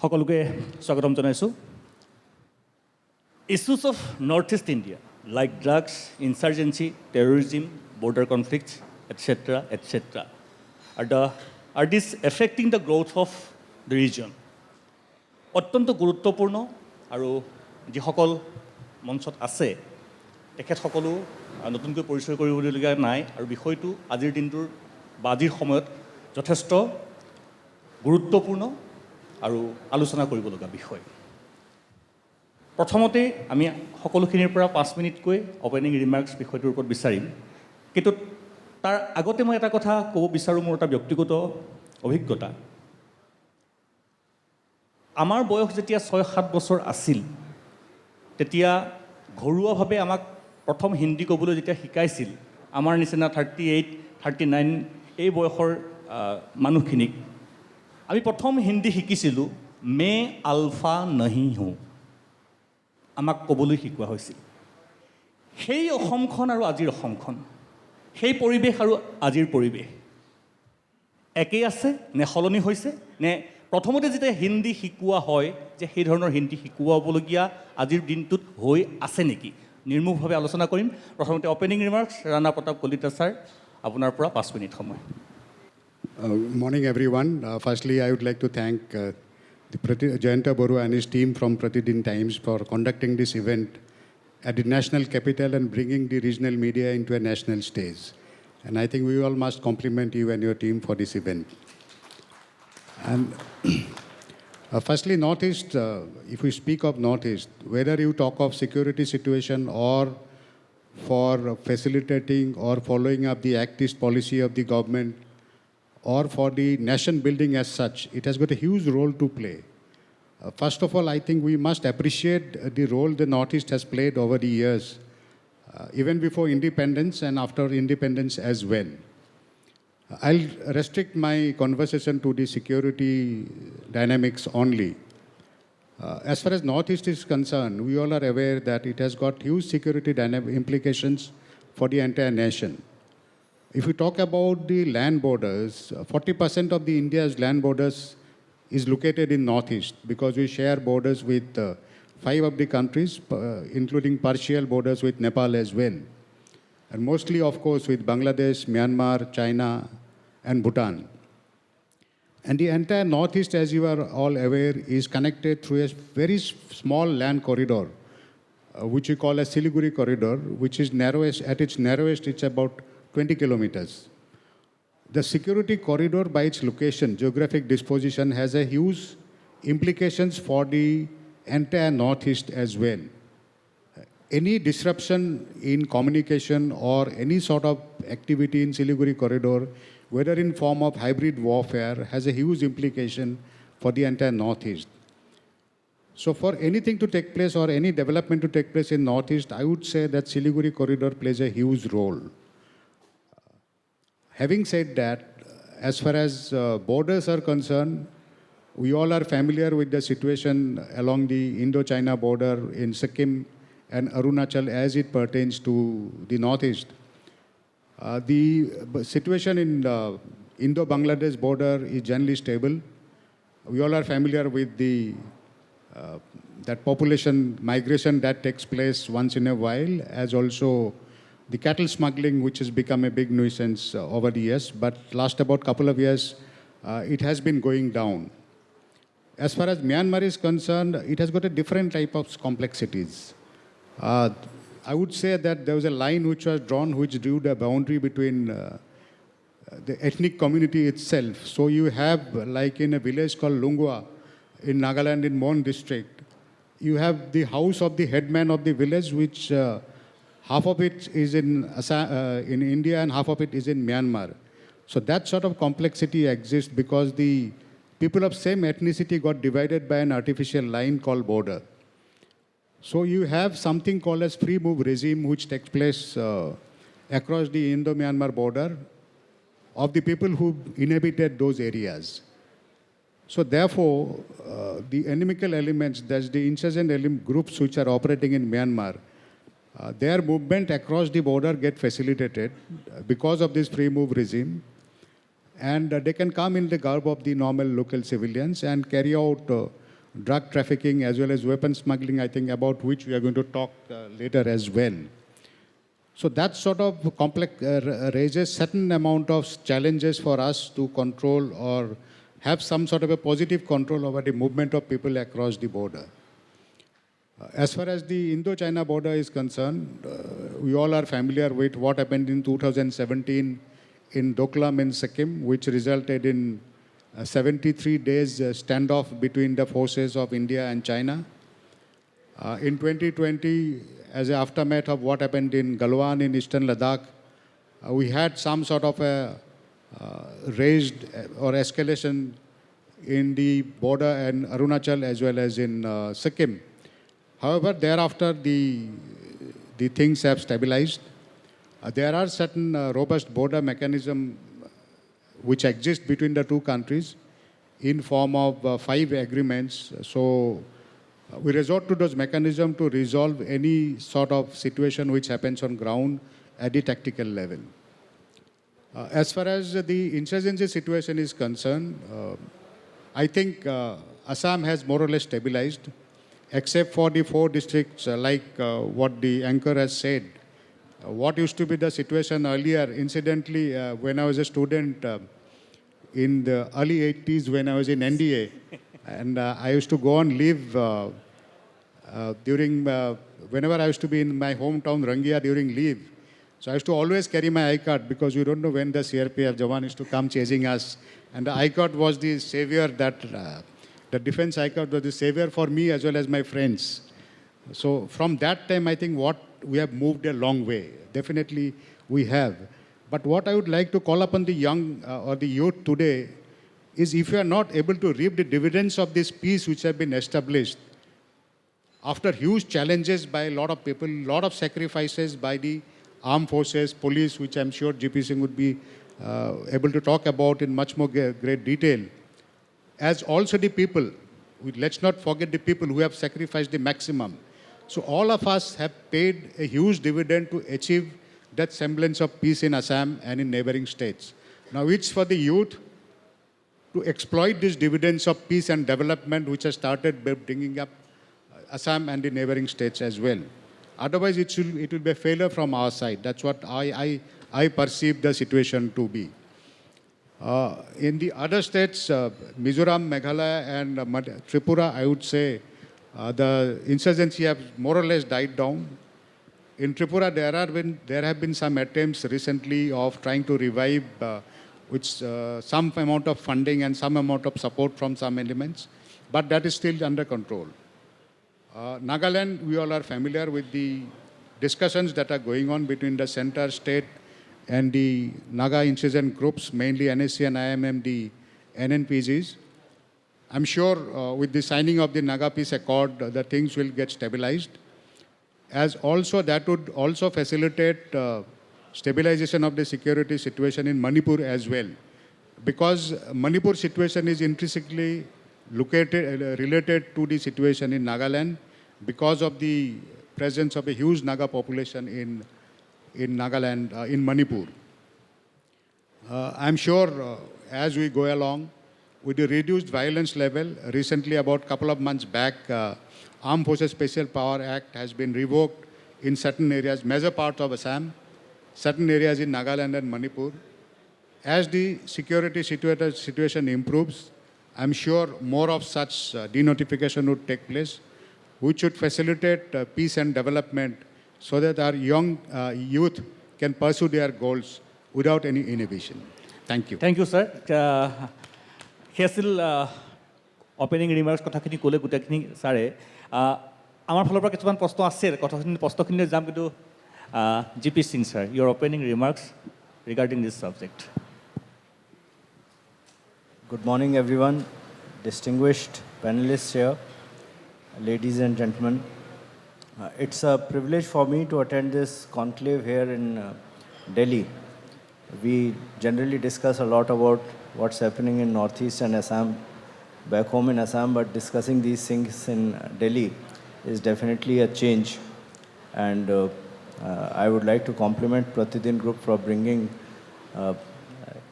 সকলোকে স্বাগতম জনাইছোঁ। Issues of Northeast India like drugs, insurgency, terrorism, border conflicts, etc., etc. are this affecting the growth of the region? অত্যন্ত গুৰুত্বপূৰ্ণ আৰু যিসকল মঞ্চত আছে তেখেতসকলো নতুনকৈ পৰিচয় কৰিবলগীয়া নাই আৰু বিষয়টো আজিৰ দিনটোৰ বা আজিৰ সময়ত যথেষ্ট গুৰুত্বপূৰ্ণ আৰু আলোচনা কৰিবলগা বিষয়। প্ৰথমতে আমি সকলোখিনিৰ পৰা 5 মিনিটকৈ অপেনিং ৰিমাৰ্কছ বিষয়টোৰ ওপৰত বিচাৰিম, কিন্তু তাৰ আগতে মই এটা কথা ক'ব বিচাৰোঁ, মোৰ এটা ব্যক্তিগত অভিজ্ঞতা। আমাৰ বয়স যেতিয়া 6-7 বছৰ আছিল তেতিয়া ঘৰুৱাভাৱে আমাক প্ৰথম হিন্দী ক'বলৈ যেতিয়া শিকাইছিল আমাৰ নিচিনা 38-39 এই বয়সৰ মানুহখিনিক, আমি প্ৰথম হিন্দী শিকিছিলোঁ মে আলফা নহি হওঁ, আমাক ক'বলৈ শিকোৱা হৈছিল। সেই অসমখন আৰু আজিৰ অসমখন, সেই পৰিৱেশ আৰু আজিৰ পৰিৱেশ একেই আছে নে সলনি হৈছে, নে প্ৰথমতে যেতিয়া হিন্দী শিকোৱা হয় যে সেই ধৰণৰ হিন্দী শিকোৱা হ'বলগীয়া আজিৰ দিনটোত হৈ আছে নেকি, নিৰ্মুখভাৱে আলোচনা কৰিম। প্ৰথমতে অপেনিং ৰিমাৰ্কছ ৰাণা প্ৰতাপ কলিতা ছাৰ, আপোনাৰ পৰা 5 মিনিট সময়। Morning everyone. Firstly, I would like to thank Jayanta Boru and his team from Pratidin Times for conducting this event at the national capital and bringing the regional media into a national stage. And I think we all must compliment you and your team for this event. And firstly, Northeast, if we speak of Northeast, whether you talk of security situation or for facilitating or following up the Act East policy of the government, or for the nation building as such, it has got a huge role to play. First of all, I think we must appreciate the role the Northeast has played over the years, even before independence and after independence as well. I'll restrict my conversation to the security dynamics only. As far as Northeast is concerned, we all are aware that it has got huge security implications for the entire nation. If we talk about the land borders, 40% of the India's land borders is located in Northeast because we share borders with 5 of the countries, including partial borders with Nepal as well. And mostly, of course, with Bangladesh, Myanmar, China, and Bhutan. And the entire Northeast, as you are all aware, is connected through a very small land corridor, which we call a Siliguri corridor, which is narrowest, at its narrowest, it's about 20 kilometers. The security corridor by its location, geographic disposition, has a huge implications for the entire Northeast as well. Any disruption in communication or any sort of activity in Siliguri corridor, whether in form of hybrid warfare, has a huge implication for the entire Northeast. So for anything to take place or any development to take place in Northeast, I would say that Siliguri corridor plays a huge role. Having said that, as far as borders are concerned, we all are familiar with the situation along the Indo-China border in Sikkim and Arunachal as it pertains to the Northeast. The situation in the Indo-Bangladesh border is generally stable. We all are familiar with that population migration that takes place once in a while, as also the cattle smuggling, which has become a big nuisance over the years, but last about couple of years, it has been going down. As far as Myanmar is concerned, it has got a different type of complexities. I would say that there was a line which was drawn, which drew the boundary between the ethnic community itself. So you have, like in a village called Lungwa in Nagaland in Mon district, you have the house of the headman of the village, which half of it is in India and half of it is in Myanmar. So that sort of complexity exists because the people of same ethnicity got divided by an artificial line called border. So you have something called as free move regime, which takes place across the Indo-Myanmar border of the people who inhabited those areas. So therefore, the inimical elements, that's the insurgent groups which are operating in Myanmar, their movement across the border get facilitated because of this free move regime, and they can come in the garb of the normal local civilians and carry out drug trafficking as well as weapon smuggling, I think, about which we are going to talk later as well. So that sort of complex raises certain amount of challenges for us to control or have some sort of a positive control over the movement of people across the border. As far as the Indo-China border is concerned, we all are familiar with what happened in 2017 in Doklam in Sikkim, which resulted in 73 days standoff between the forces of India and China. In 2020, as an aftermath of what happened in Galwan in eastern Ladakh, we had some sort of a raised or escalation in the border and Arunachal as well as in Sikkim. However, thereafter the things have stabilized. There are certain robust border mechanism which exist between the two countries in form of 5 agreements. So we resort to those mechanisms to resolve any sort of situation which happens on ground at the tactical level. As far as the insurgency situation is concerned, I think Assam has more or less stabilized, except for the 4 districts, like what the anchor has said. What used to be the situation earlier, incidentally, when I was a student in the early 80s when I was in NDA, and I used to go on leave whenever I used to be in my hometown Rangia during leave. So I used to always carry my I-card because you don't know when the CRPF Jawan used to come chasing us. And the I-card was the savior the defense I-card was the savior for me as well as my friends. So from that time, I think we have moved a long way. Definitely we have. But what I would like to call upon the young or the youth today is, if you are not able to reap the dividends of this peace which have been established, after huge challenges by a lot of people, a lot of sacrifices by the armed forces, police, which I'm sure GP Singh would be able to talk about in much more great detail, as also the people. Let's not forget the people who have sacrificed the maximum. So all of us have paid a huge dividend to achieve that semblance of peace in Assam and in neighboring states. Now it's for the youth to exploit these dividends of peace and development which has started by bringing up Assam and the neighboring states as well. Otherwise, it will be a failure from our side. That's what I perceive the situation to be. In the other states, Mizoram, Meghalaya, and Tripura, I would say the insurgency have more or less died down. In Tripura, there have been some attempts recently of trying to revive with some amount of funding and some amount of support from some elements, but that is still under control. Nagaland, we all are familiar with the discussions that are going on between the center, state, and the Naga insurgent groups, mainly NSC and IMM, the NNPGs. I'm sure with the signing of the Naga Peace Accord, the things will get stabilized. As also, that would also facilitate stabilization of the security situation in Manipur as well. Because Manipur situation is intrinsically related to the situation in Nagaland because of the presence of a huge Naga population in Nagaland, in Manipur. I'm sure as we go along, with the reduced violence level, recently about a couple of months back, Armed Forces Special Power Act has been revoked in certain areas, major parts of Assam, certain areas in Nagaland and Manipur. As the security situation improves, I'm sure more of such denotification would take place, which would facilitate peace and development so that our young youth can pursue their goals without any inhibition. Thank you. Thank you, sir. He আছিল opening remarks কথাখিনি ক'লে গোটেইখিনি ছাৰে আমাৰ ফালৰ পৰা কিছুমান প্ৰশ্ন আছে প্ৰশ্নখিনি যাম কিন্তু GP Singh sir, your opening remarks regarding this subject. Good morning, everyone. Distinguished panelists here, ladies and gentlemen. It's a privilege for me to attend this conclave here in Delhi. We generally discuss a lot about what's happening in Northeast and Assam, back home in Assam, but discussing these things in Delhi is definitely a change. And I would like to compliment Pratidin Group for bringing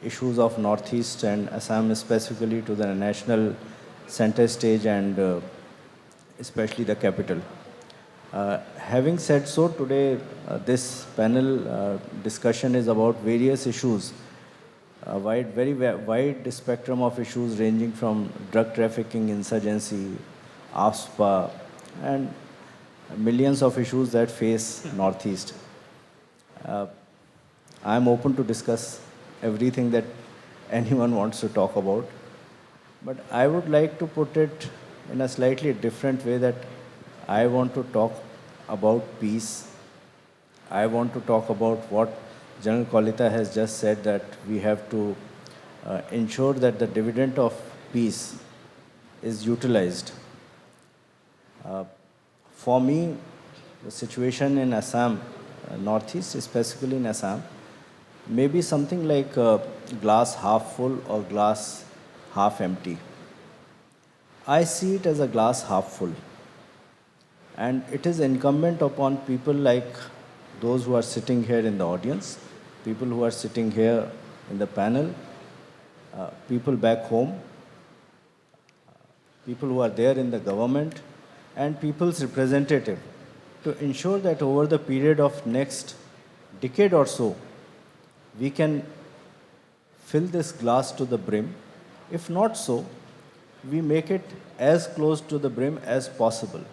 issues of Northeast and Assam specifically to the national center stage and especially the capital. Having said so, today this panel discussion is about various issues, a wide spectrum of issues ranging from drug trafficking, insurgency, AFSPA, and millions of issues that face Northeast. I'm open to discuss everything that anyone wants to talk about, but I would like to put it in a slightly different way, that I want to talk about peace. I want to talk about what General Kolita has just said, that we have to ensure that the dividend of peace is utilized. For me, the situation in Assam, Northeast, specifically in Assam, may be something like glass half full or glass half empty. I see it as a glass half full. And it is incumbent upon people like those who are sitting here in the audience, people who are sitting here in the panel, people back home, people who are there in the government, and people's representative, to ensure that over the period of next decade or so, we can fill this glass to the brim. If not so, we make it as close to the brim as possible.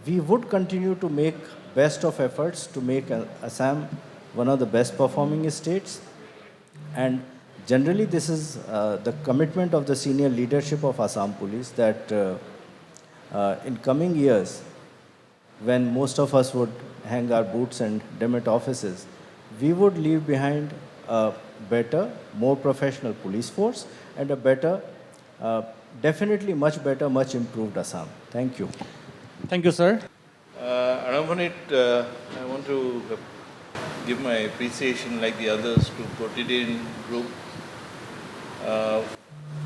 We would continue to make best of efforts to make Assam one of the best performing states. And generally, this is the commitment of the senior leadership of Assam Police, that in coming years, when most of us would hang our boots and demit offices, we would leave behind a better, more professional police force and a better, definitely much better, much improved Assam. Thank you. Thank you, sir. Arambanit, I want to give my appreciation, like the others, to Quotidian Group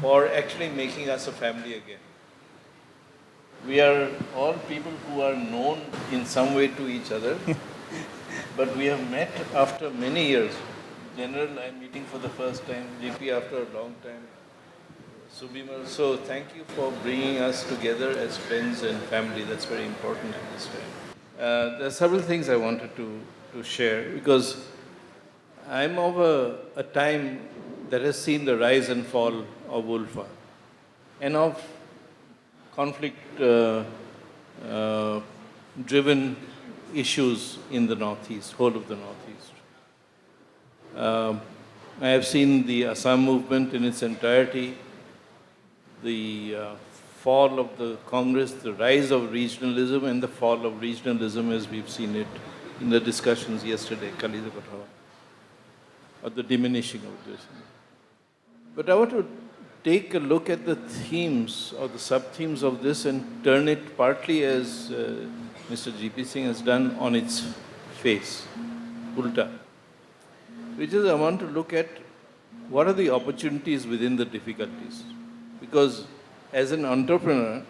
for actually making us a family again. We are all people who are known in some way to each other, but we have met after many years. General, I'm meeting for the first time, GP after a long time, Subimal. So thank you for bringing us together as friends and family. That's very important at this time. There are several things I wanted to share, because I'm of a time that has seen the rise and fall of Ulfa and of conflict-driven issues in the Northeast, whole of the Northeast. I have seen the Assam movement in its entirety, the fall of the Congress, the rise of regionalism, and the fall of regionalism as we've seen it in the discussions yesterday, Kalida Pathawa, or the diminishing of this. But I want to take a look at the themes or the sub-themes of this and turn it partly, as Mr. G.P. Singh has done, on its face, ulta, which is I want to look at what are the opportunities within the difficulties. Because as an entrepreneur,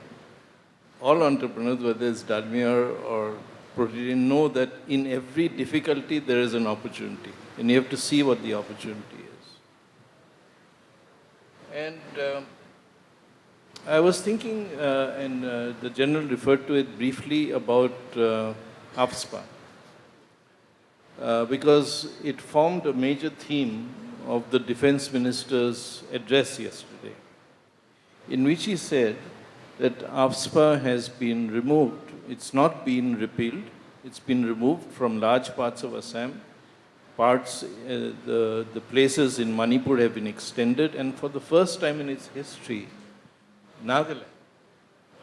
all entrepreneurs, whether it's Dalmia or Protein, know that in every difficulty there is an opportunity, and you have to see what the opportunity is. And I was thinking, and the General referred to it briefly, about AFSPA, because it formed a major theme of the Defense Minister's address yesterday, in which he said that AFSPA has been removed. It's not been repealed. It's been removed from large parts of Assam. The places in Manipur have been extended, and for the first time in its history, Nagaland,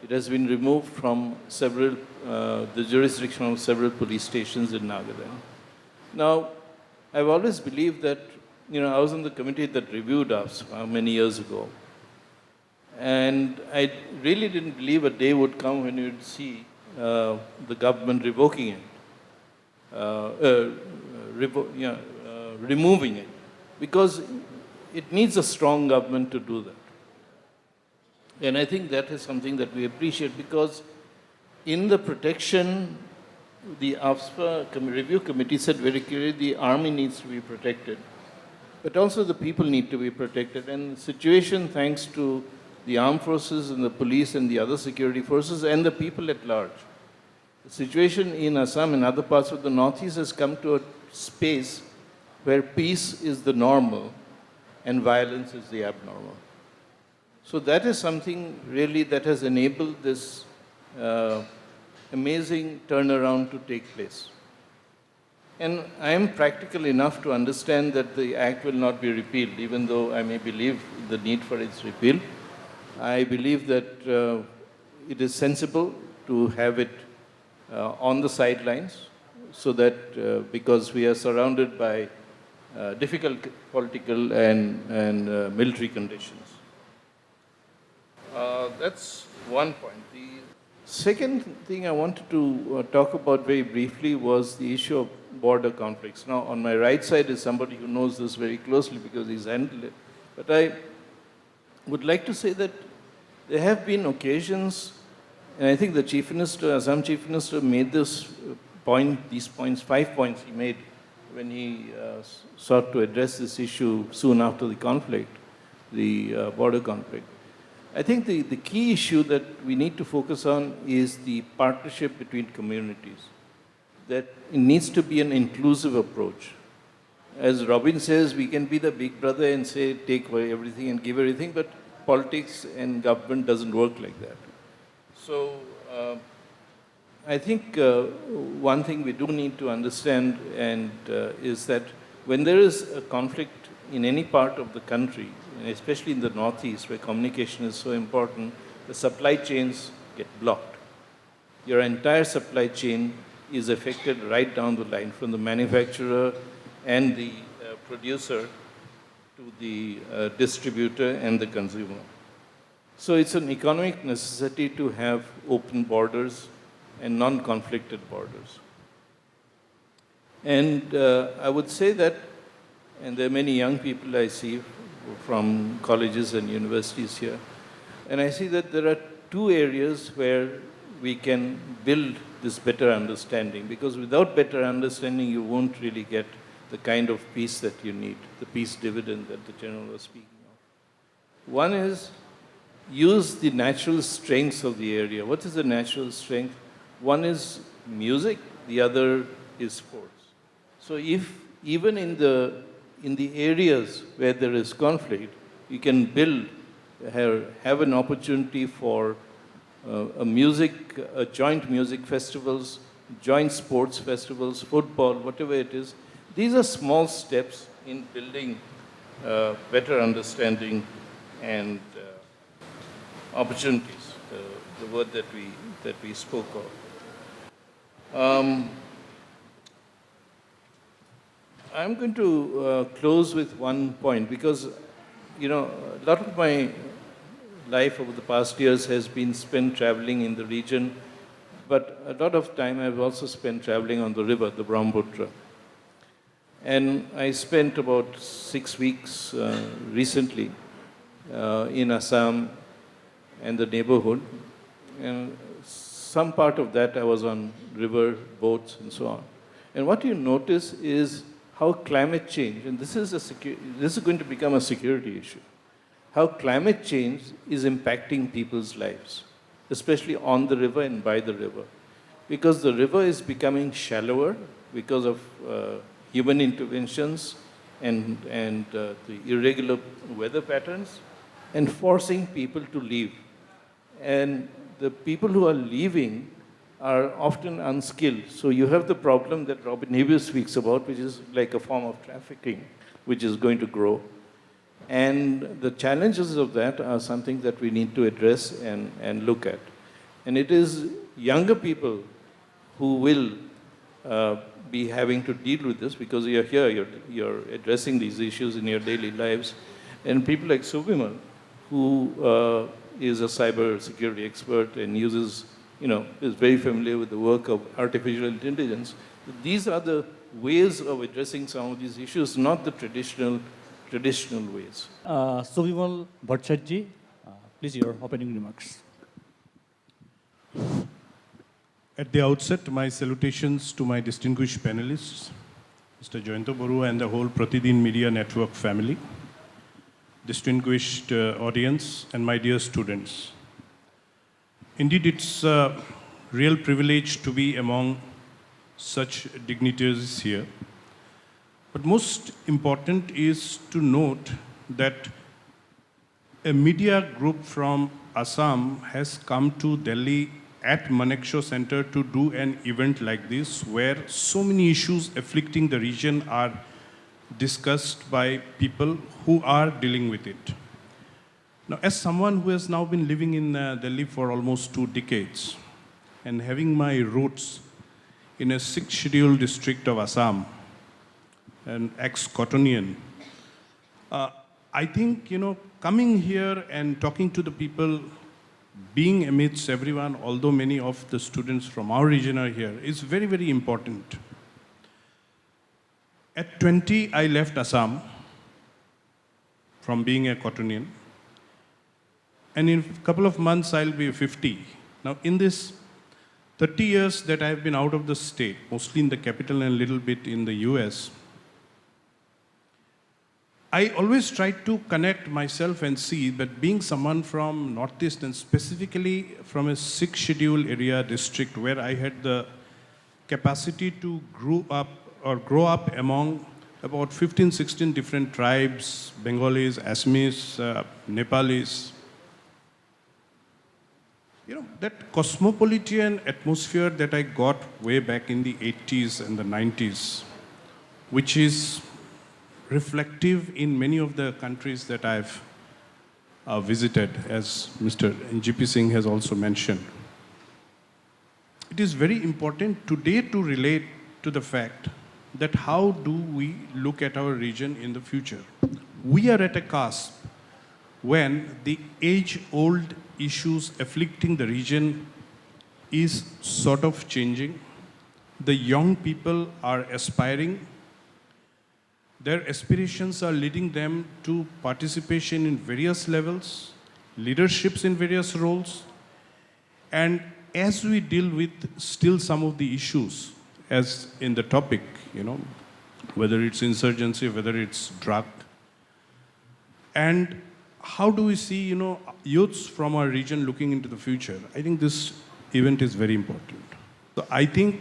it has been removed from the jurisdiction of several police stations in Nagaland. Now, I've always believed that, I was on the committee that reviewed AFSPA many years ago. And I really didn't believe a day would come when you'd see the government revoking it, removing it, because it needs a strong government to do that. And I think that is something that we appreciate, because in the protection, the AFSPA review committee said very clearly the army needs to be protected, but also the people need to be protected. And the situation, thanks to the armed forces and the police and the other security forces and the people at large. The situation in Assam and other parts of the northeast has come to a space where peace is the normal and violence is the abnormal. So that is something really that has enabled this amazing turnaround to take place. And I am practical enough to understand that the act will not be repealed, even though I may believe the need for its repeal. I believe that it is sensible to have it on the sidelines so that because we are surrounded by difficult political and military conditions. That's one point. The second thing I wanted to talk about very briefly was the issue of border conflicts. Now, on my right side is somebody who knows this very closely because he's handled it. But I would like to say that there have been occasions, and I think the Chief Minister, Assam Chief Minister, made this point, these points, 5 points he made when he sought to address this issue soon after the conflict, the border conflict. I think the key issue that we need to focus on is the partnership between communities. That it needs to be an inclusive approach. As Robin says, we can be the big brother and say, take away everything and give everything, but politics and government doesn't work like that. So I think one thing we do need to understand and is that when there is a conflict in any part of the country, and especially in the northeast where communication is so important, the supply chains get blocked. Your entire supply chain is affected right down the line, from the manufacturer and the producer to the distributor and the consumer. So it's an economic necessity to have open borders and non-conflicted borders. And I would say that, and there are many young people I see from colleges and universities here, and I see that there are two areas where we can build this better understanding, because without better understanding, you won't really get the kind of peace that you need, the peace dividend that the General was speaking of. One is use the natural strengths of the area. What is the natural strength? One is music, the other is sports. So if even in the areas where there is conflict, you can build, have an opportunity for joint music festivals, joint sports festivals, football, whatever it is. These are small steps in building better understanding and opportunities, the word that we spoke of. I'm going to close with one point because, a lot of my life over the past years has been spent traveling in the region, but a lot of time I've also spent traveling on the river, the Brahmaputra. And I spent about 6 weeks recently in Assam and the neighborhood. And some part of that I was on river boats and so on. And what you notice is how climate change, and this is going to become a security issue, how climate change is impacting people's lives, especially on the river and by the river. Because the river is becoming shallower because of human interventions and the irregular weather patterns, and forcing people to leave. And the people who are leaving are often unskilled. So you have the problem that Robin Hebrew speaks about, which is like a form of trafficking, which is going to grow. And the challenges of that are something that we need to address and look at. And it is younger people who will be having to deal with this, because you're here, you're addressing these issues in your daily lives. And people like Subimal, who is a cyber security expert and uses, is very familiar with the work of artificial intelligence. These are the ways of addressing some of these issues, not the traditional ways. Subimal Bhattacharjee, please, your opening remarks. At the outset, my salutations to my distinguished panelists, Mr. Jayanta Barua and the whole Pratidin Media Network family. distinguished audience, and my dear students. Indeed, it's a real privilege to be among such dignitaries here. But most important is to note that a media group from Assam has come to Delhi at Manekshaw Center to do an event like this, where so many issues afflicting the region are discussed by people who are dealing with it. Now, as someone who has now been living in Delhi for almost 2 decades and having my roots in a 6th scheduled district of Assam, an ex-Cottonian, I think, coming here and talking to the people, being amidst everyone, although many of the students from our region are here, is very, very important. At 20, I left Assam from being a Cottonian. And in a couple of months, I'll be 50. Now, in this 30 years that I've been out of the state, mostly in the capital and a little bit in the US, I always try to connect myself and see that being someone from Northeast and specifically from a 6th schedule area district where I had the capacity to grow up among about 15, 16 different tribes, Bengalis, Assamese, Nepalis. That cosmopolitan atmosphere that I got way back in the 80s and the 90s, which is reflective in many of the countries that I've visited, as Mr. NGP Singh has also mentioned. It is very important today to relate to the fact that how do we look at our region in the future. We are at a cusp when the age-old issues afflicting the region is sort of changing. The young people are aspiring. Their aspirations are leading them to participation in various levels, leaderships in various roles. And as we deal with still some of the issues, as in the topic, whether it's insurgency, whether it's drug, and how do we see, youths from our region looking into the future? I think this event is very important. So I think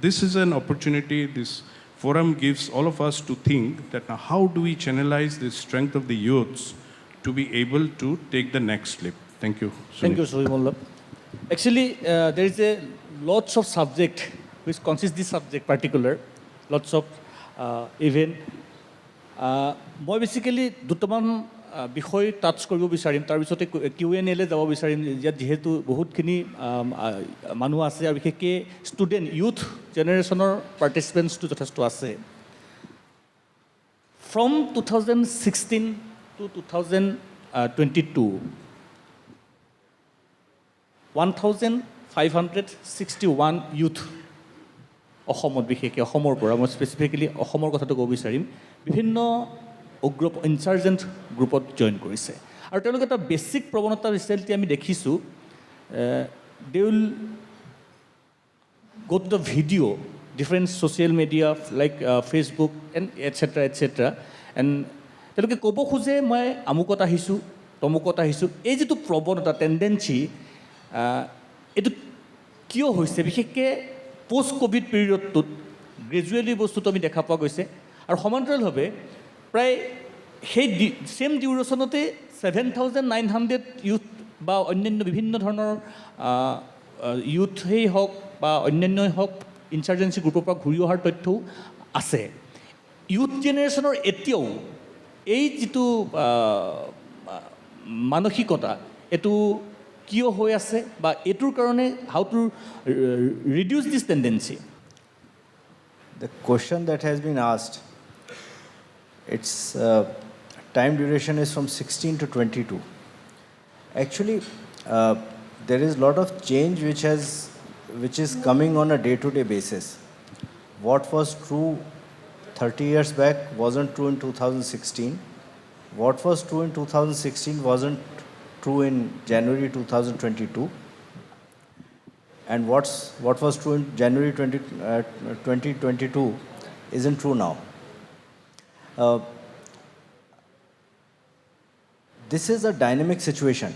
this is an opportunity, this forum gives all of us to think that now how do we channelize the strength of the youths to be able to take the next leap? Thank you. Thank you, Sohimullah. Actually, there is lots of subject which consists this subject particular, lots of event. মই basically দুটামান বিষয় touch কৰিব বিচাৰিম, তাৰপিছতে Q&A যাব বিচাৰিম, ইয়াত যিহেতু বহুতখিনি মানুহ আছে আৰু বিশেষকৈ ষ্টুডেণ্ট ইউথ জেনেৰেশ্যনৰ পাৰ্টিচিপেণ্টছটো যথেষ্ট আছে। ফ্ৰম 2016 to 2022, 1561 youth অসমত, বিশেষকৈ অসমৰ পৰা, মই স্পেচিফিকেলি অসমৰ কথাটো ক'ব বিচাৰিম, বিভিন্ন উগ্ৰ ইনচাৰ্জেণ্ট গ্ৰুপত জইন কৰিছে। আৰু তেওঁলোকে এটা বেছিক প্ৰৱণতা ৰিচেণ্টলি আমি দেখিছোঁ, they will go to the video, different social media like Facebook and etc. And তেওঁলোকে ক'ব খোজে মই আমুকত আহিছোঁ, তমুকত আহিছোঁ। এই যিটো প্ৰৱণতা, টেণ্ডেঞ্চি, এইটো কিয় হৈছে? বিশেষকৈ পোষ্ট ক'ভিড পিৰিয়ডটোত গ্ৰেজুৱেলি বস্তুটো আমি দেখা পোৱা গৈছে। আৰু সমান্তৰালভাৱে প্ৰায় সেই ছেম ডিউৰেশ্যনতে 7,900 ইউথ বা অন্যান্য বিভিন্ন ধৰণৰ ইউথেই হওক বা অন্যান্যই হওক ইনচাৰ্জেঞ্চি গ্ৰুপৰ পৰা ঘূৰি অহাৰ তথ্যও আছে। ইউথ জেনেৰেশ্যনৰ এতিয়াও এই যিটো মানসিকতা, এইটো কিয় হৈ আছে বা এইটোৰ কাৰণে হাউ টু ৰিডিউচ দিছ tendency? The question that has been asked, its time duration is from 16 to 22. Actually, there is a lot of change which is coming on a day-to-day basis. What was true 30 years back wasn't true in 2016. What was true in 2016 wasn't true in January 2022. And what was true in January 2022 isn't true now. this is a dynamic situation.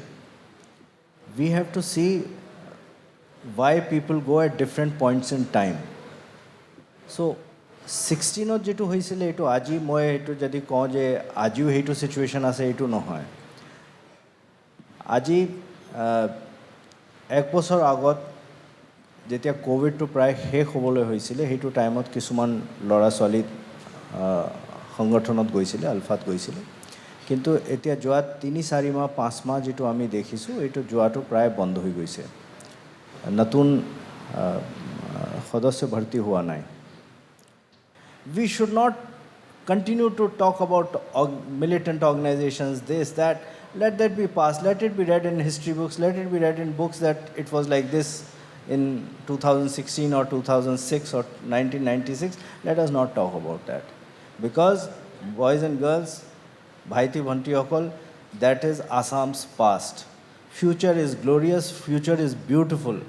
We have to see why people go at different points in time. So 16ত যেটো হৈছিলে এইটো আজি মই এইটো যদি কওঁ যে আজিও সেইটো সিচুৱেশ্যন আছে এইটো নহয় আজি এক বছৰ আগত যেতিয়া কোভিডটো প্ৰায় শেষ হ'বলৈ হৈছিলে সেইটো টাইমত কিছুমান ল'ৰা ছোৱালী সংগঠনত গৈছিলে আলফাত গৈছিলে কিন্তু এতিয়া যোৱা 3-4 মাহ 5 মাহ যেটো আমি দেখিছো এইটো যোৱাটো প্ৰায় বন্ধ হৈ গৈছে নতুন সদস্য ভৰ্তি হোৱা নাই we should not continue to talk about militant organizations this that let that be passed let it be read in history books let it be read in books that it was like this in 2016 or 2006 or 1996 let us not talk about that because boys and girls bhaiti bhanti okol that is Assam's past future is glorious future is beautiful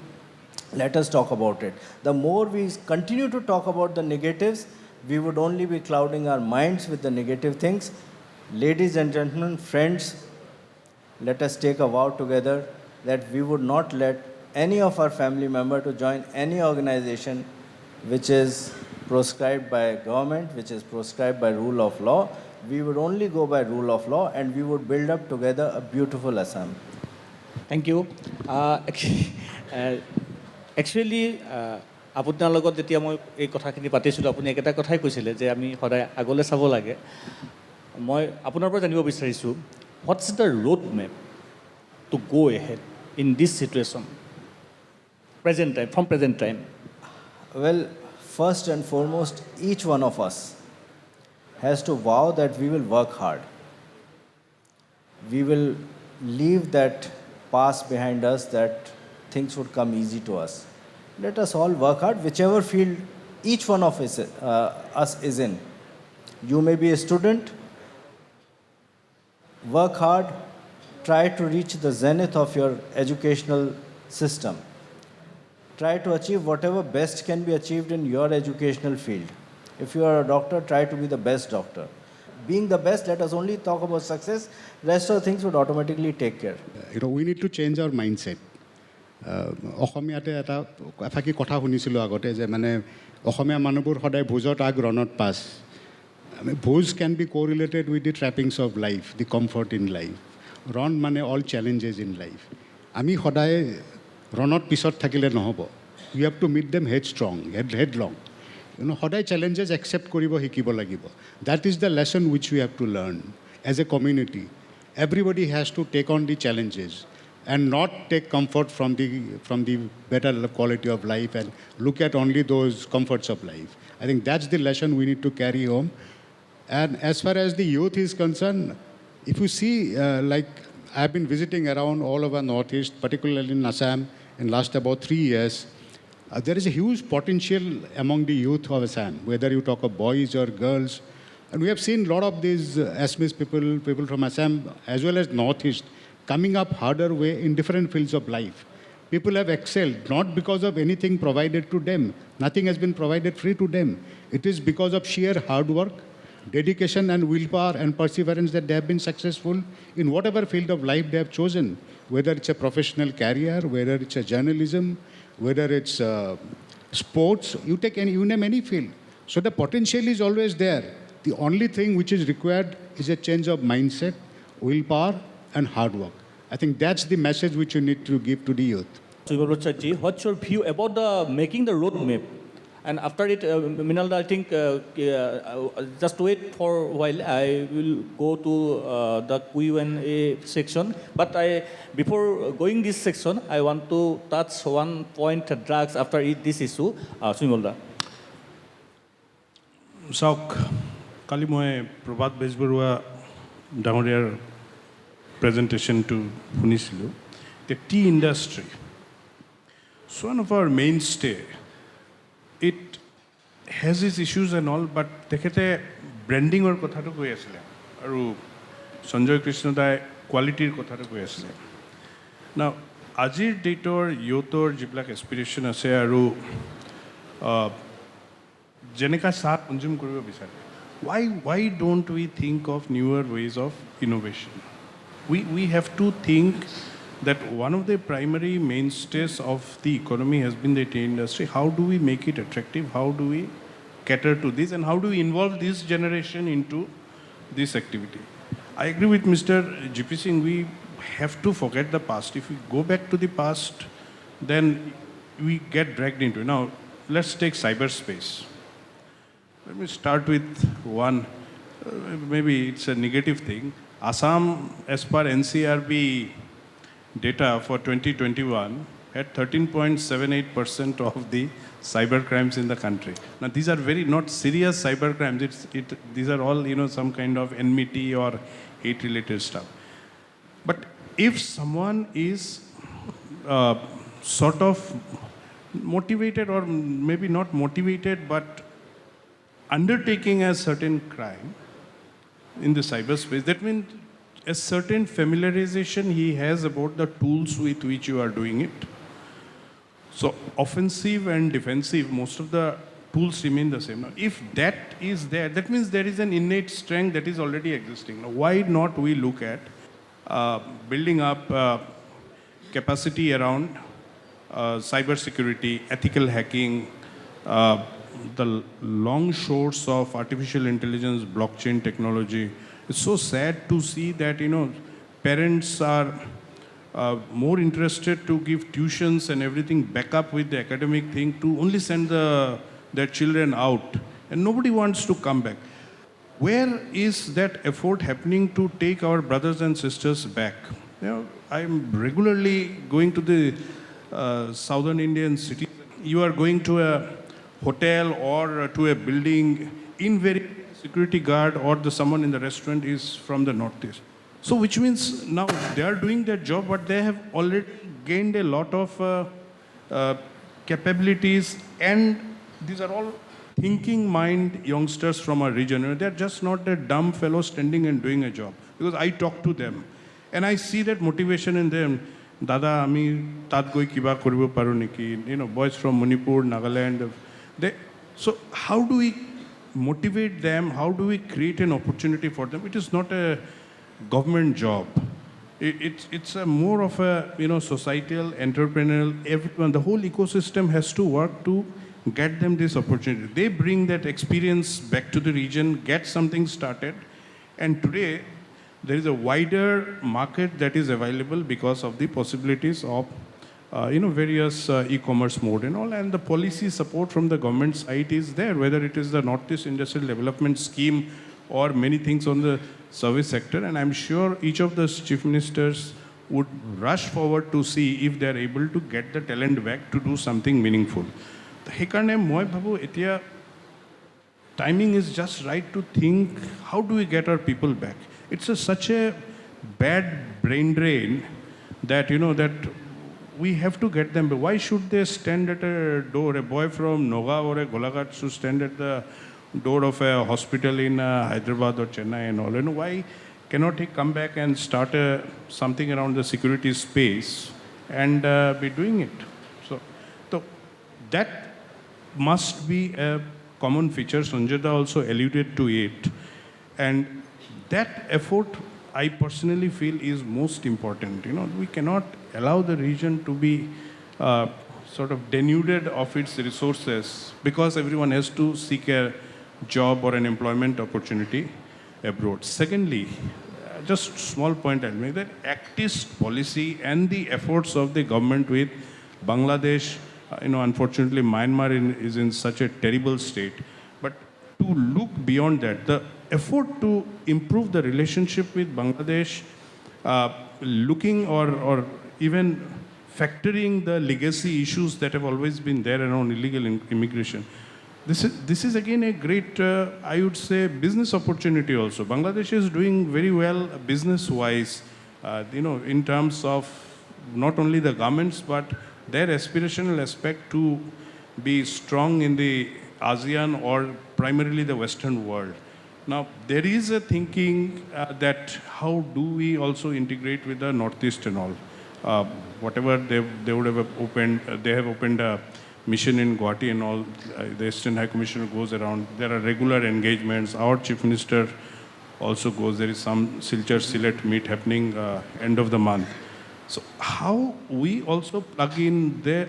let us talk about it the more we continue to talk about the negatives we would only be clouding our minds with the negative things ladies and gentlemen friends let us take a vow together that we would not let any of our family member to join any organization which is proscribed by government which is proscribed by rule of law we would only go by rule of law and we would build up together a beautiful Assam Thank you. Actually, আপোনাৰ লগত যেতিয়া মই এই কথাখিনি পাতিছিলোঁ আপুনি একেটা কথাই কৈছিলে যে আমি সদায় আগলৈ চাব লাগে মই আপোনাৰ পৰা জানিব বিচাৰিছোঁ what's the road map to go ahead in this situation present time well first and foremost each one of us has to vow that we will work hard we will leave that past behind us that things would come easy to us let us all work hard whichever field each one of us is in you may be a student work hard try to reach the zenith of your educational system try to achieve whatever best can be achieved in your educational field if you are a doctor try to be the best doctor being the best let us only talk about success rest of the things would automatically take care we need to change our mindset অসমীয়াতে এটা এফাকি কথা শুনিছিলোঁ আগতে যে মানে অসমীয়া মানুহবোৰ সদায় ভোজত আগ ৰণত পাছ ভোজ can be correlated with the trappings of life the comfort in life ৰণ মানে অল চেলেঞ্জেছ ইন লাইফ আমি সদায় ৰণত পিছত থাকিলে নহ'ব you have to meet them headlong সদায় চেলেঞ্জেছ একচেপ্ট কৰিব শিকিব লাগিব that is the lesson which we have to learn as a community everybody has to take on the challenges and not take comfort from the better quality of life and look at only those comforts of life. I think that's the lesson we need to carry home. And as far as the youth is concerned, if you see, like I've been visiting around all over Northeast, particularly in Assam, in last about 3 years, there is a huge potential among the youth of Assam, whether you talk of boys or girls. And we have seen a lot of these Assamese people from Assam as well as Northeast, coming up harder way in different fields of life. People have excelled, not because of anything provided to them. Nothing has been provided free to them. It is because of sheer hard work, dedication and willpower and perseverance that they have been successful in whatever field of life they have chosen, whether it's a professional career, whether it's a journalism, whether it's sports, you name any field. So the potential is always there. The only thing which is required is a change of mindset, willpower, and hard work. I think that's the message which you need to give to the youth. Ji, what's your view about the making the road map? And after it, Minalda, I think just wait for a while. I will go to the Q&A section. But before going this section, I want to touch one point, drugs, after this issue. Sumalda. Sauk, kali moi Prabhat Bezbarua Damoriar presentation to Punisilu, the tea industry. So one of our mainstay, it has its issues and all, but dekhete branding or kotha to koi asile. Aru Sanjoy Krishna dai quality kotha to koi asile. Now, ajir dator youthor jiblak aspiration ase aru jeneka sat consume koribo bisare. Why don't we think of newer ways of innovation? we have to think that one of the primary mainstays of the economy has been the IT industry. How do we make it attractive? How do we cater to this? And how do we involve this generation into this activity? I agree with Mr. GP Singh. We have to forget the past. If we go back to the past, then we get dragged into it. Now, let's take cyberspace. Let me start with one. Maybe it's a negative thing. Assam, as per NCRB data for 2021, had 13.78% of the cyber crimes in the country. Now, these are very not serious cyber crimes. These are all, some kind of enmity or hate-related stuff. But if someone is sort of motivated, or maybe not motivated, but undertaking a certain crime in the cyberspace, that means a certain familiarization he has about the tools with which you are doing it. So offensive and defensive, most of the tools remain the same. Now, if that is there, that means there is an innate strength that is already existing. Now, why not we look at building up capacity around cybersecurity, ethical hacking, the long shores of artificial intelligence, blockchain technology. It's so sad to see that, parents are more interested to give tuitions and everything back up with the academic thing to only send their children out. And nobody wants to come back. Where is that effort happening to take our brothers and sisters back? I'm regularly going to the southern Indian cities. You are going to a hotel or to a building, invariably security guard or someone in the restaurant is from the northeast. So which means now they are doing their job, but they have already gained a lot of capabilities, and these are all thinking mind youngsters from our region. They're just not a dumb fellow standing and doing a job. Because I talk to them and I see that motivation in them. Dada, ami tat goi kiba koribo paru niki. Boys from Manipur, Nagaland. So how do we motivate them? How do we create an opportunity for them? It is not a government job. It's a more of a societal, entrepreneurial. Everyone, the whole ecosystem has to work to get them this opportunity. They bring that experience back to the region, get something started, and today there is a wider market that is available because of the possibilities of various e-commerce mode and all, and the policy support from the government side is there, whether it is the Northeast Industrial Development Scheme or many things on the service sector. And I'm sure each of the chief ministers would rush forward to see if they are able to get the talent back to do something meaningful. Hekarne moi bhabu etia timing is just right to think, how do we get our people back? It's such a bad brain drain that that we have to get them. But why should they stand at a door? A boy from Noga or a Golaghat should stand at the door of a hospital in Hyderabad or Chennai and all. Why cannot he come back and start something around the security space and be doing it? So that must be a common feature. Sanjay also alluded to it. And that effort, I personally feel, is most important. We cannot allow the region to be sort of denuded of its resources because everyone has to seek a job or an employment opportunity abroad. Secondly, just small point I'll make, that actist policy and the efforts of the government with Bangladesh, unfortunately Myanmar is in such a terrible state. But to look beyond that, the effort to improve the relationship with Bangladesh, looking or even factoring the legacy issues that have always been there around illegal immigration. This is again a great, I would say, business opportunity also. Bangladesh is doing very well business-wise, in terms of not only the governments, but their aspirational aspect to be strong in the ASEAN or primarily the Western world. Now, there is a thinking that how do we also integrate with the Northeast and all. Whatever they would have opened, they have opened a mission in Guwahati and all. The Eastern High Commissioner goes around. There are regular engagements. Our Chief Minister also goes. There is some Silchar Silet meet happening end of the month. So how we also plug in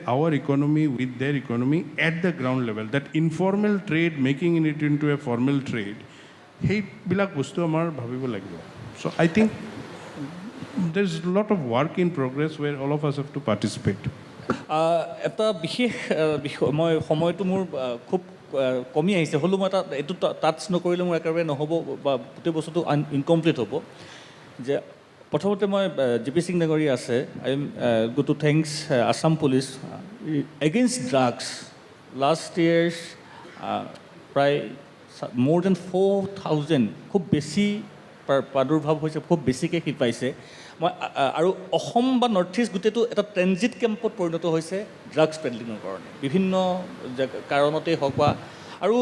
our economy with their economy at the ground level, that informal trade, making it into a formal trade, সেইবিলাক বস্তু আমাৰ ভাবিব লাগিব. So I think there's a lot of work in progress where all of us have to participate. এটা বিশেষ মই সময়টো মোৰ খুব কমি আহিছে, হ'লেও মই এইটো টাচ নকৰিলে মোৰ একেবাৰে নহ'ব বা গোটেই বস্তুটো ইনকমপ্লিট হ'ব। যে প্ৰথমতে মই জি পি সিং ডাঙৰী আছে, I am go to thanks Assam police against drugs last years প্ৰায় more than 4,000 খুব বেছি প্ৰাদুৰ্ভাৱ হৈছে, খুব বেছিকৈ শিপাইছে। মই আৰু অসম বা নৰ্থ ইষ্ট গোটেইটো এটা ট্ৰেনজিট কেম্পত পৰিণত হৈছে ড্ৰাগছ পেডলিঙৰ কাৰণে, বিভিন্ন কাৰণতেই হওক বা আৰু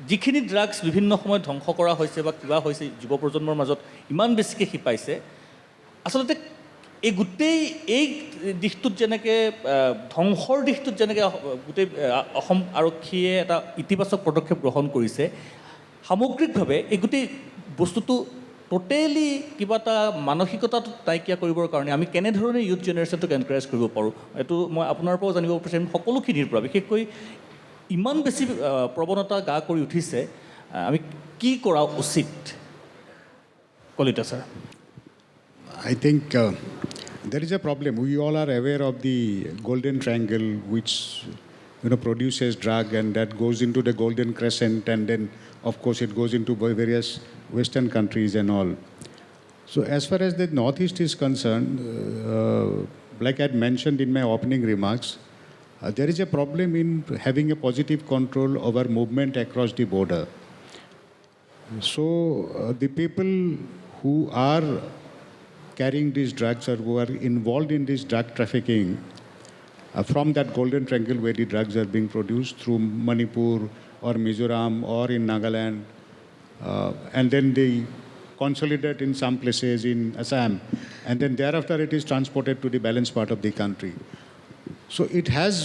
যিখিনি ড্ৰাগছ বিভিন্ন সময়ত ধ্বংস কৰা হৈছে বা কিবা হৈছে যুৱ প্ৰজন্মৰ মাজত ইমান বেছিকৈ শিপাইছে। আচলতে এই গোটেই এই দিশটোত যেনেকৈ ধ্বংসৰ দিশটোত যেনেকৈ গোটেই অসম আৰক্ষীয়ে এটা ইতিবাচক পদক্ষেপ গ্ৰহণ কৰিছে, সামগ্ৰিকভাৱে এই গোটেই বস্তুটো টোটেলি কিবা এটা মানসিকতাটো নাইকিয়া কৰিবৰ কাৰণে আমি কেনেধৰণে ইউথ জেনেৰেশ্যনটোক এনকাৰেজ কৰিব পাৰোঁ, এইটো মই আপোনাৰ পৰাও জানিব বিচাৰিম। সকলোখিনিৰ পৰা বিশেষকৈ ইমান বেছি প্ৰৱণতা গা কৰি উঠিছে, আমি কি কৰা উচিত Kalita sir? I think there is a problem. We all are aware of the golden triangle, which produces drug, and that goes into the golden crescent, and then of course it goes into various Western countries and all. So as far as the Northeast is concerned, like I had mentioned in my opening remarks, there is a problem in having a positive control over movement across the border. So the people who are carrying these drugs or who are involved in this drug trafficking from that golden triangle where the drugs are being produced through Manipur or Mizoram or in Nagaland, and then they consolidate in some places in Assam, and then thereafter it is transported to the balanced part of the country. So it has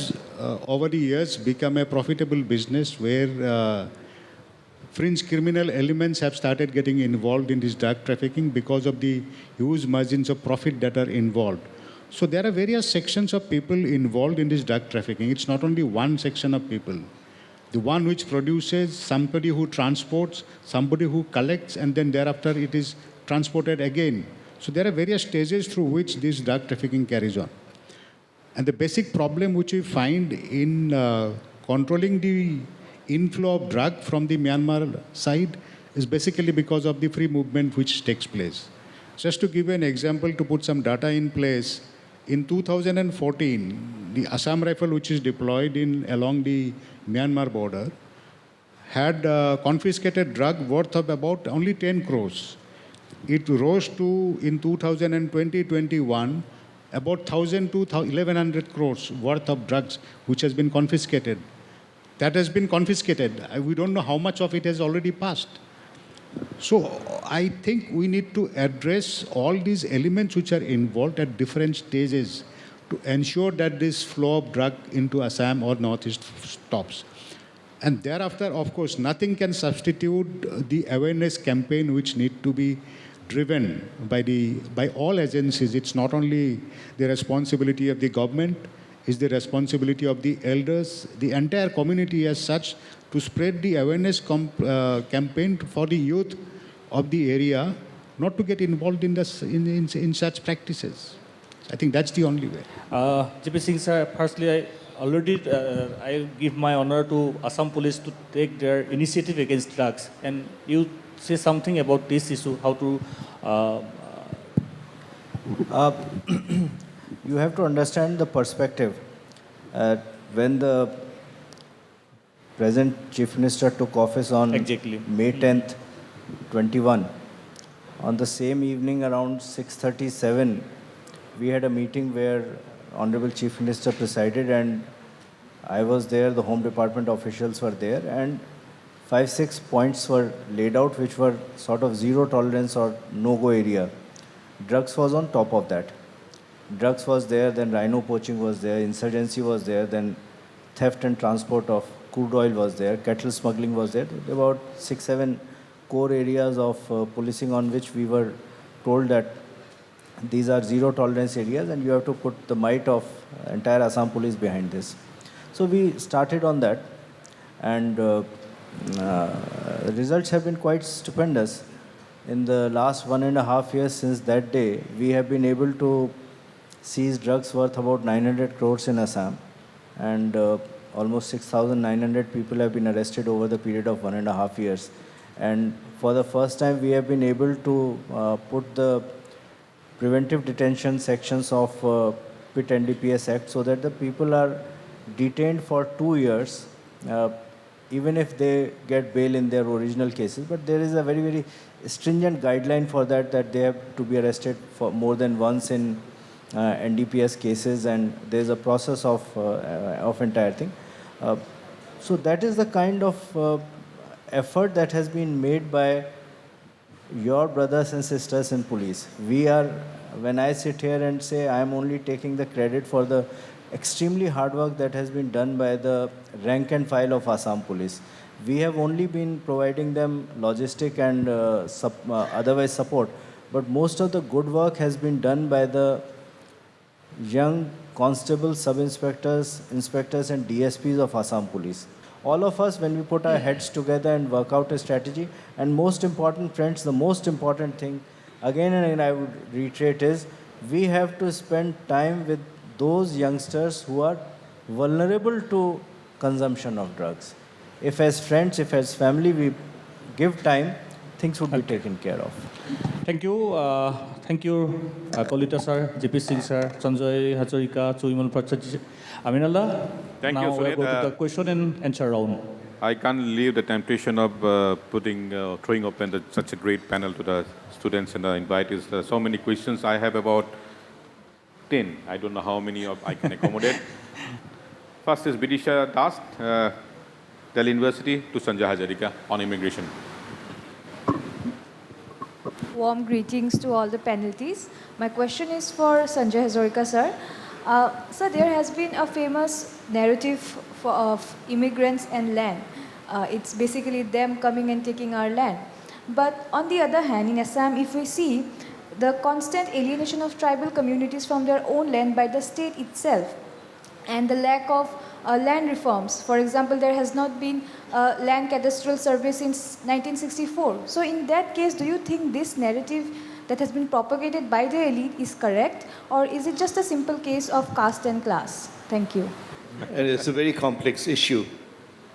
over the years become a profitable business where fringe criminal elements have started getting involved in this drug trafficking because of the huge margins of profit that are involved. So there are various sections of people involved in this drug trafficking. It's not only one section of people. The one which produces, somebody who transports, somebody who collects, and then thereafter it is transported again. So there are various stages through which this drug trafficking carries on. And the basic problem which we find in controlling the inflow of drug from the Myanmar side is basically because of the free movement which takes place. Just to give you an example, to put some data in place, in 2014, the Assam Rifle, which is deployed along the Myanmar border, had confiscated drug worth of about only 10 crores. It rose to, in 2020-21, about 1,000 to 1,100 crores worth of drugs which has been confiscated. That has been confiscated. We don't know how much of it has already passed. So I think we need to address all these elements which are involved at different stages to ensure that this flow of drug into Assam or Northeast stops. And thereafter, of course, nothing can substitute the awareness campaign which need to be driven by all agencies. It's not only the responsibility of the government, it's the responsibility of the elders, the entire community as such, to spread the awareness campaign for the youth of the area not to get involved in such practices. I think that's the only way. J.P. Singh sir, firstly I give my honor to Assam Police to take their initiative against drugs, and you say something about this issue, how to You have to understand the perspective. When the present Chief Minister took office on Exactly. May 10th, 21, on the same evening around 6:37, we had a meeting where Honorable Chief Minister presided, and I was there, the Home Department officials were there, and 5-6 points were laid out which were sort of zero tolerance or no-go area. Drugs was on top of that. Drugs was there, then rhino poaching was there, insurgency was there, then theft and transport of crude oil was there, cattle smuggling was there. About 6-7 core areas of policing on which we were told that these are zero tolerance areas and you have to put the might of entire Assam police behind this. So we started on that, and results have been quite stupendous. In the last 1.5 years since that day, we have been able to seize drugs worth about 900 crores in Assam, and almost 6,900 people have been arrested over the period of 1.5 years. And for the first time, we have been able to put the preventive detention sections of PIT NDPS Act so that the people are detained for 2 years, even if they get bail in their original cases. But there is a very, very stringent guideline for that, that they have to be arrested for more than once in NDPS cases, and there is a process of entire thing. So that is the kind of effort that has been made by your brothers and sisters in police. We are, when I sit here and say I am only taking the credit for the extremely hard work that has been done by the rank and file of Assam police. We have only been providing them logistic and otherwise support, but most of the good work has been done by the young constables, sub-inspectors, inspectors and DSPs of Assam police. All of us, when we put our heads together and work out a strategy, and most important, friends, the most important thing, again and again I would reiterate, is we have to spend time with those youngsters who are vulnerable to consumption of drugs. If as friends, if as family we give time, things would be taken care of. Thank you, Kolita sir, JP Singh sir, Sanjay Hazarika, Chuimal Prachaj, Aminallah. Thank you, now we are Sunit. going to the question and answer round. I can't leave the temptation of throwing open such a great panel to the students and the invitees. There are so many questions. I have about 10. I don't know how many of I can accommodate. First is Bidisha Das, Delhi University, to Sanjay Hazarika on immigration. Warm greetings to all the panelists. My question is for Sanjay Hazarika sir. Sir, there has been a famous narrative of immigrants and land. It's basically them coming and taking our land. But on the other hand, in Assam, if we see the constant alienation of tribal communities from their own land by the state itself, and the lack of land reforms. For example, there has not been land cadastral survey since 1964. So in that case, do you think this narrative that has been propagated by the elite is correct, or is it just a simple case of caste and class? Thank you. And it's a very complex issue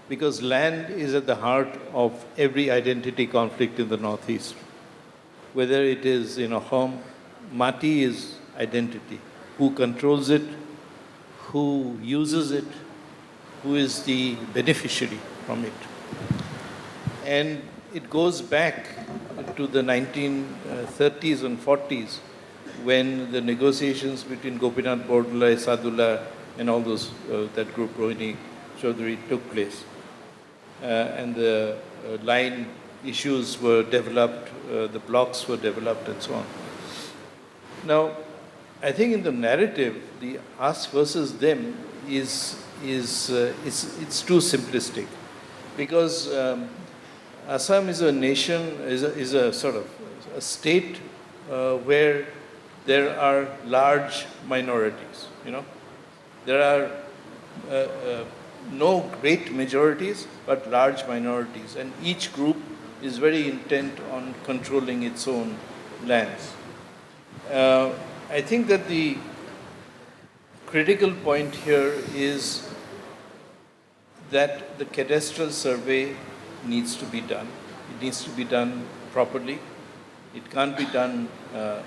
because land is at the heart of every identity conflict in the Northeast. Whether it is in a home, Mati is identity. Who controls it, who uses it, who is the beneficiary from it. And it goes back to the 1930s and 40s when the negotiations between Gopinath Bordula, Sadullah, and all those, that group, Rohini Chaudhary, took place. And the line issues were developed, the blocks were developed, and so on. Now, I think in the narrative, the us versus them it's too simplistic, because Assam is a nation, is a sort of a state where there are large minorities. You know, there are no great majorities, but large minorities, and each group is very intent on controlling its own lands. I think that the critical point here is that the cadastral survey needs to be done. It needs to be done properly. It can't be done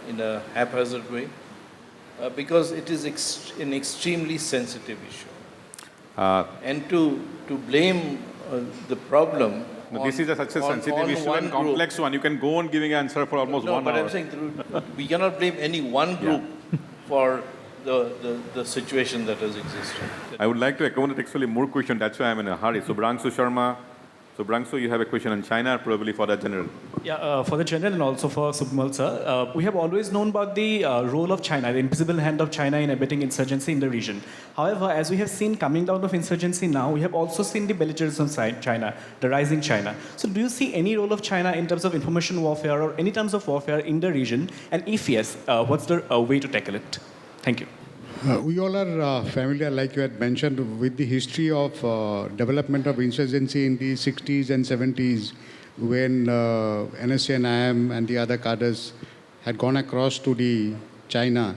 in a haphazard way because it is an extremely sensitive issue. And to blame the problem No, this is such a sensitive issue and complex one. You can go on giving an answer for almost 1 hour. No, but I'm saying we cannot blame any one group for the situation that has existed. I would like to accommodate actually more questions. That's why I'm in a hurry. Subhrangshu Sharma So Brangso, you have a question on China, probably for the general. Yeah, for the general and also for Submal sir, we have always known about the role of China, the invisible hand of China in abetting insurgency in the region. However, as we have seen coming down of insurgency now, we have also seen the belligerency of China, the rising China. So do you see any role of China in terms of information warfare or any terms of warfare in the region? And if yes, what's the way to tackle it? Thank you. We all are familiar, like you had mentioned, with the history of development of insurgency in the 60s and 70s when NSA and IM and the other cadres had gone across to the China,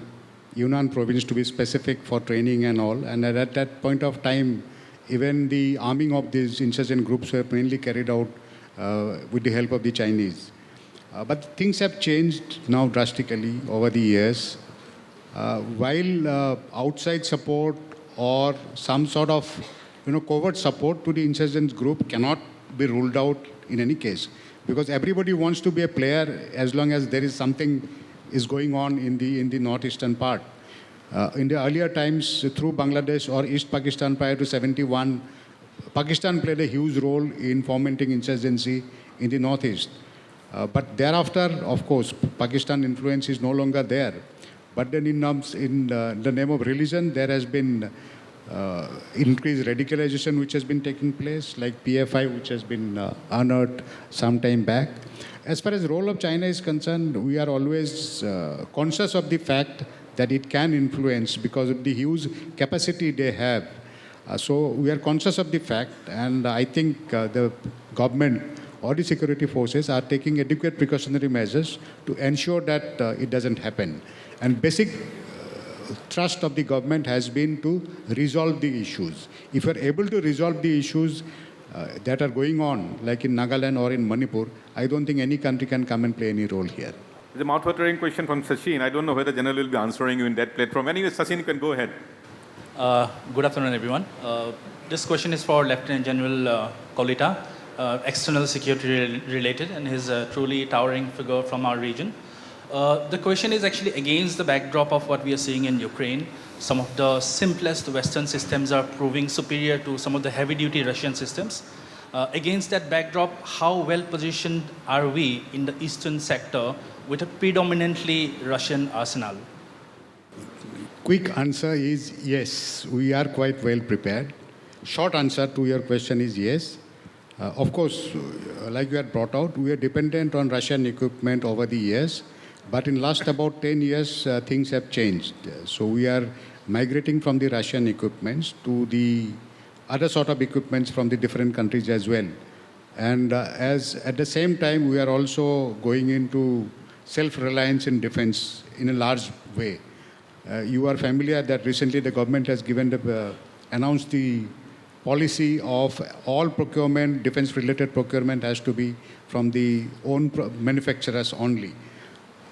Yunnan province to be specific for training and all. And at that point of time, even the arming of these insurgent groups were mainly carried out with the help of the Chinese. But things have changed now drastically over the years. While outside support or some sort of covert support to the insurgents group cannot be ruled out in any case, because everybody wants to be a player as long as there is something is going on in the northeastern part. In the earlier times, through Bangladesh or East Pakistan prior to 71, Pakistan played a huge role in fomenting insurgency in the northeast. But thereafter, of course, Pakistan influence is no longer there. But then in the name of religion, there has been increased radicalization which has been taking place, like PFI, which has been unearthed some time back. As far as the role of China is concerned, we are always conscious of the fact that it can influence because of the huge capacity they have. So we are conscious of the fact, and I think the government or the security forces are taking adequate precautionary measures to ensure that it doesn't happen. And basic thrust of the government has been to resolve the issues. If you're able to resolve the issues that are going on, like in Nagaland or in Manipur, I don't think any country can come and play any role here. It's a mouth-watering question from Sachin. I don't know whether the general will be answering you in that platform. Anyway, Sachin, you can go ahead. Good afternoon, everyone. This question is for Lieutenant General Kolita, external security related, and he's a truly towering figure from our region. The question is actually against the backdrop of what we are seeing in Ukraine. Some of the simplest Western systems are proving superior to some of the heavy-duty Russian systems. Against that backdrop, how well positioned are we in the eastern sector with a predominantly Russian arsenal? Quick answer is yes, we are quite well prepared. Short answer to your question is yes. Of course, like you had brought out, we are dependent on Russian equipment over the years. But in last about 10 years, things have changed. So we are migrating from the Russian equipments to the other sort of equipments from the different countries as well. And as at the same time, we are also going into self-reliance in defense in a large way. You are familiar that recently the government has announced the policy of all procurement, defense-related procurement has to be from the own manufacturers only.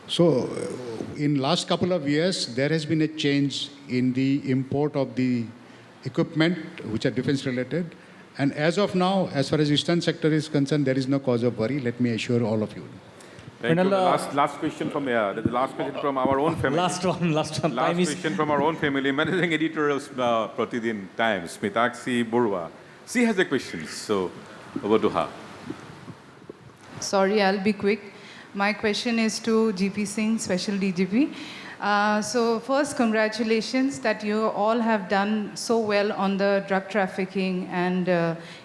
So in last couple of years, there has been a change in the import of the equipment which are defense-related. And as of now, as far as eastern sector is concerned, there is no cause of worry. Let me assure all of you. Thank you. The last question from the last question from our own family. Last one. Last question from our own family. Managing editor of Pratidin Times, Mitaksi Burwa. She has a question, so over to her. Sorry, I'll be quick. My question is to GP Singh, Special DGP. So first, congratulations that you all have done so well on the drug trafficking and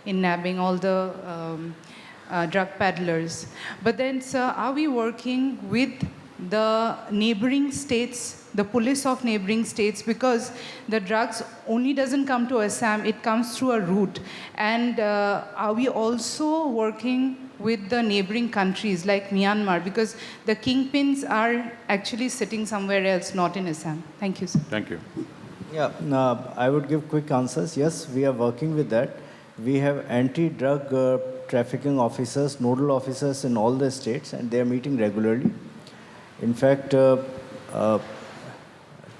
in nabbing all the drug peddlers. But then, sir, are we working with the neighboring states, the police of neighboring states, because the drugs only doesn't come to Assam, it comes through a route. And are we also working with the neighboring countries like Myanmar, because the kingpins are actually sitting somewhere else, not in Assam? Thank you, sir. Thank you. Yeah, I would give quick answers. Yes, we are working with that. We have anti-drug trafficking officers, nodal officers in all the states, and they are meeting regularly. In fact,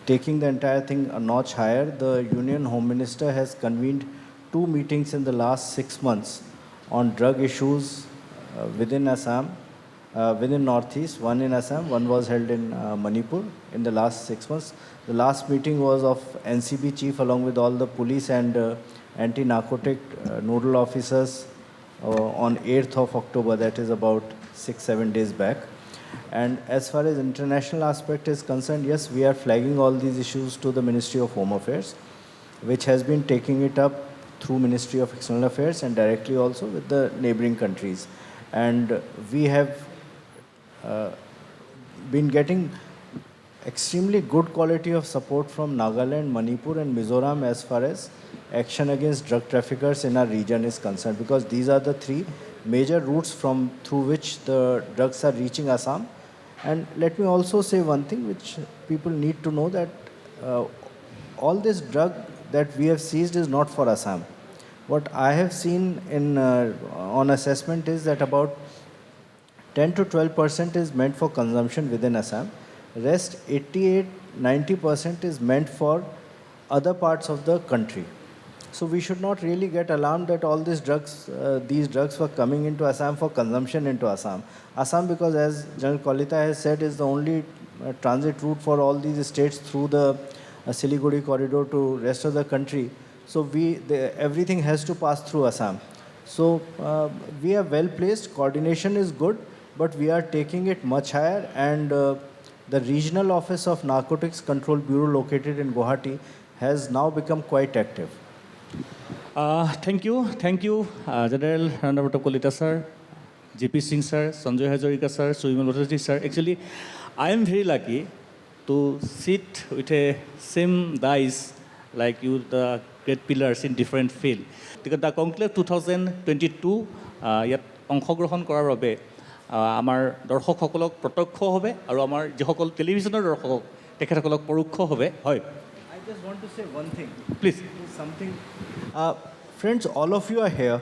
taking the entire thing a notch higher, the Union Home Minister has convened 2 meetings in the last 6 months on drug issues within Assam, within Northeast, one in Assam, one was held in Manipur in the last 6 months. The last meeting was of NCB chief along with all the police and anti-narcotic nodal officers on 8th of October, that is about 6-7 days back. And as far as international aspect is concerned, yes, we are flagging all these issues to the Ministry of Home Affairs, which has been taking it up through Ministry of External Affairs and directly also with the neighboring countries. And we have been getting extremely good quality of support from Nagaland, Manipur and Mizoram as far as action against drug traffickers in our region is concerned, because these are the three major routes through which the drugs are reaching Assam. And let me also say one thing which people need to know, that all this drug that we have seized is not for Assam. What I have seen on assessment is that about 10 to 12% is meant for consumption within Assam. Rest 88-90% is meant for other parts of the country. So we should not really get alarmed that all these drugs were coming into Assam for consumption into Assam. Assam, because as General Kolita has said, is the only transit route for all these states through the Siliguri corridor to rest of the country. So everything has to pass through Assam. So we are well placed, coordination is good, but we are taking it much higher, and the regional office of Narcotics Control Bureau located in Guwahati has now become quite active. Thank you, General Ranawat Kolita sir, GP Singh sir, Sanjay Hazarika sir, Suimal Bhattacharjee sir. Actually, I am very lucky to sit with a same guys like you, the great pillars in different field. Because the Conclave 2022 ইয়াত অংশগ্ৰহণ কৰাৰ বাবে আমাৰ দৰ্শকসকলক প্ৰত্যক্ষভাৱে আৰু আমাৰ যিসকল টেলিভিছনৰ দৰ্শক তেখেতসকলক পৰোক্ষভাৱে হয়। I just want to say one thing. Please. Something. Friends, all of you are here.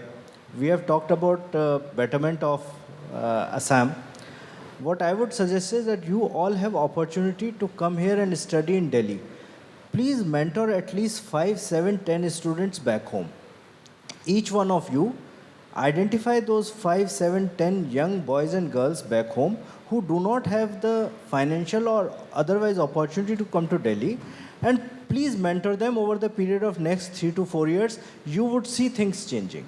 We have talked about betterment of Assam. What I would suggest is that you all have opportunity to come here and study in Delhi. Please mentor at least 5, 7, 10 students back home. Each one of you identify those 5, 7, 10 young boys and girls back home who do not have the financial or otherwise opportunity to come to Delhi, and please mentor them over the period of next 3 to 4 years. You would see things changing.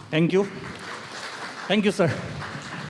Thank you, sir.